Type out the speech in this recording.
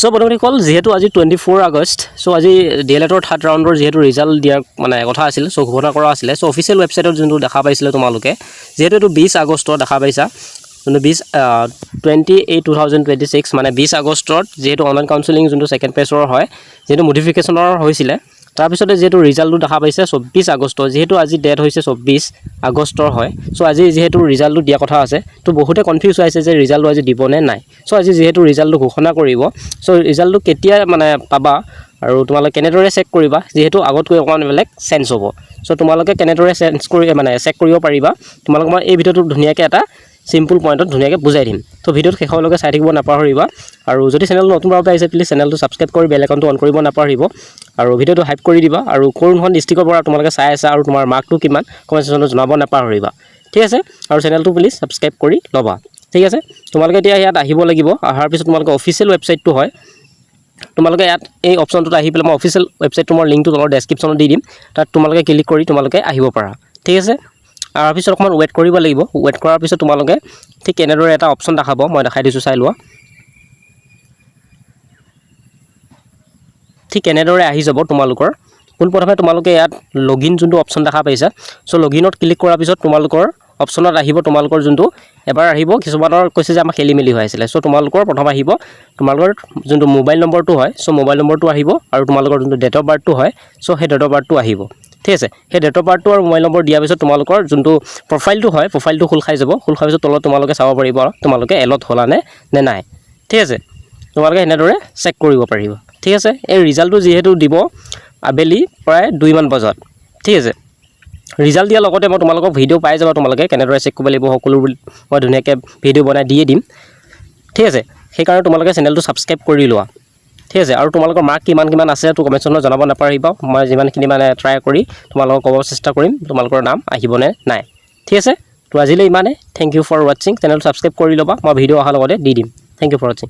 so প্ৰথমতে কল যেহেতু আজি 24 আগষ্ট সো আজি ডিএলএডৰ থাৰ্ড ৰাউণ্ডৰ যেহেতু ৰিজাল্ট দিয়াৰ মানে কথা আছিল সো ঘোষণা কৰা আছিল সো অফিচিয়েল ৱেবছাইটত যোনটো দেখা পাইছিলে তোমালোকে যেহেতু এইটো 20 আগষ্টত দেখা পাইছা 28/2026 মানে 20 আগষ্টত যেহেতু অনলাইন কাউন্সেলিং যোনটো সেকেন্ড পেজৰ হয় যেহেতু মডিফিকেশনৰ হৈছিলে তাৰ পিছতে যেহেতু ৰিজাল্টটো দেখা পাইছে 24 আগষ্ট যেহেতু আজি ডেট হৈছে 24 আগষ্টৰ হয় সো আজি যেহেতু ৰিজাল্টটো দিয়া কথা আছে তো বহুতে কনফিউজ হৈছে যে ৰিজাল্টটো আজি দিব নে নাই সো আজি যেহেতু ৰিজাল্টটো ঘোষণা কৰিব সো ৰিজাল্টটো কেতিয়া মানে পাবা আৰু তোমালোকে কেনেদৰে চেক কৰিবা যেহেতু আগতকৈ অকমান বেলেগ চেঞ্জ হ'ব সো তোমালোকে কেনেদৰে চেঞ্জ কৰি মানে চেক কৰিব পাৰিবা তোমালোক মই এই ভিডিওটো ধুনিয়াকৈ এটা সিম্পল পইণ্টত ধুনিয়াকৈ বুজাই দিম তো ভিডিওটো শেষলৈকে চাই থাকিব নাপাহৰিবা আৰু যদি চেনেল নতুনভাৱে আহিছে প্লিজ চেনেলটো সাবস্ক্ৰাইব কৰি বেল আইকনটো অন কৰিব নাপাহৰিব আৰু ভিডিওটো হাইপ কৰি দিবা আৰু কোনখন ডিস্ট্ৰিক্টৰ পৰা তোমালোকে চাই আছা আৰু তোমাৰ মাৰ্কটো কিমান কমেন্ট সেকশ্যনত জনাব নাপাহৰিবা ঠিক আছে আৰু চেনেলটো প্লিজ সাবস্ক্ৰাইব কৰি ল'বা ঠিক আছে তোমালোকে এতিয়া ইয়াত আহিব লাগিব আহাৰ পিছত তোমালোকে অফিচিয়েল ৱেবছাইটটো হয় তোমালোকে ইয়াত এই অপচনটোত আহি পেলাই মই অফিচিয়েল ৱেবছাইটটো মই লিংকটো তলৰ ডেসক্ৰিপচনত দি দিম তাত তোমালোকে ক্লিক কৰি তোমালোকে আহিব পাৰা ঠিক আছে আৰু পিছত অকমান ওয়েট কৰিব লাগিব ওয়েট কৰাৰ পিছত তোমালোকে ঠিক এনেদৰে এটা অপচন দেখাব মই দেখাই দিছো চাই লোৱা ঠিক এনেদৰে আহি যাব তোমালোকৰ পোনপ্ৰথমে তোমালোকে ইয়াত লগইন যোনটো অপচন দেখা পাইছা সো লগইনত ক্লিক কৰাৰ পিছত তোমালোকৰ অপচনত আহিব তোমালোকৰ যোনটো এবাৰ আহিব কিছুমানৰ কৈছে যে আমাৰ খেলি মেলি হৈ আছিল সো তোমালোকৰ প্ৰথম আহিব তোমালোকৰ যোনটো মোবাইল নম্বৰটো হয় সো মোবাইল নম্বৰটো আহিব আৰু তোমালোকৰ যোনটো ডেট অফ বাৰ্থটো হয় সো সেই ডেট অফ বাৰ্থটো আহিব ঠিক আছে সেই ডেট অফ বাৰ্থটো আৰু মোবাইল নম্বৰ দিয়াৰ পিছত তোমালোকৰ যোনটো প্ৰফাইলটো হয় প্ৰফাইলটো খুল খাই যাব খুল খাই পিছত তলত তোমালোকে চাব পাৰিব তোমালোকে এলট হলা নে নাই ঠিক আছে তোমালোকে এনেদৰে চেক কৰিব পাৰিবা ঠিক আছে এই ৰিজাল্টটো যেহেতু দিব আবেলি প্ৰায় 2 মান বজাত ঠিক আছে ৰিজাল্ট দিয়া লগতে মই তোমালোকক ভিডিও পাই যাবা তোমালোকে কেনেদৰে চেক কৰিব লাগিব সকলো মই ধুনিয়াকৈ ভিডিও বনাই দিয়ে দিম ঠিক আছে সেই কাৰণে তোমালোকে চেনেলটো সাবস্ক্ৰাইব কৰি লোৱা ঠিক আছে আৰু তোমালোকৰ মাৰ্ক কিমান আছে তো কমেন্ট সেকশ্যনত জনাব নাপাহৰিবা মই যিমানখিনি মানে ট্ৰাই কৰি তোমালোকক ক'ব চেষ্টা কৰিম তোমালোকৰ নাম আহিবনে নাই ঠিক আছে তো আজিলৈ ইমানে থ্যাংক ইউ ফৰ ওয়াচিং চেনেলটো সাবস্ক্ৰাইব কৰি ল'বা মই ভিডিও অহাৰ লগতে দি দিম থ্যাংক ইউ ফৰ ওয়াচিং